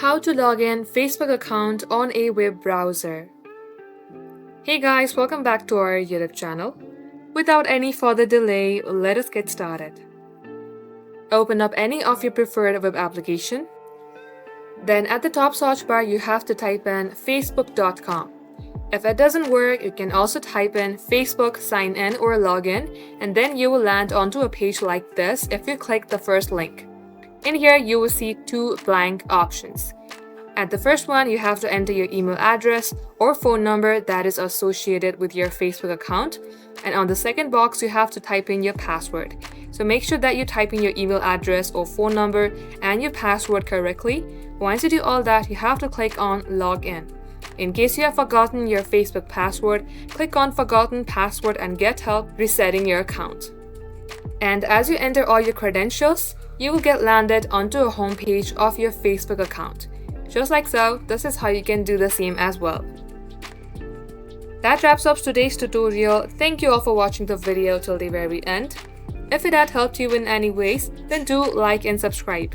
How to log in Facebook account on a web browser. Hey guys, welcome back to our YouTube channel. Without any further delay, let us get started. Open up any of your preferred web application. Then at the top search bar, you have to type in facebook.com. If it doesn't work, you can also type in Facebook sign in or login, and then you will land onto a page like this if you click the first link. In here, you will see two blank options. At the first one, you have to enter your email address or phone number that is associated with your Facebook account. And on the second box, you have to type in your password. So make sure that you type in your email address or phone number and your password correctly. Once you do all that, you have to click on Login. In case you have forgotten your Facebook password, click on Forgotten Password and get help resetting your account. And as you enter all your credentials, you will get landed onto a home page of your Facebook account. Just like so, this is how you can do the same as well. That wraps up today's tutorial. Thank you all for watching the video till the very end. If it had helped you in any ways, then do like and subscribe.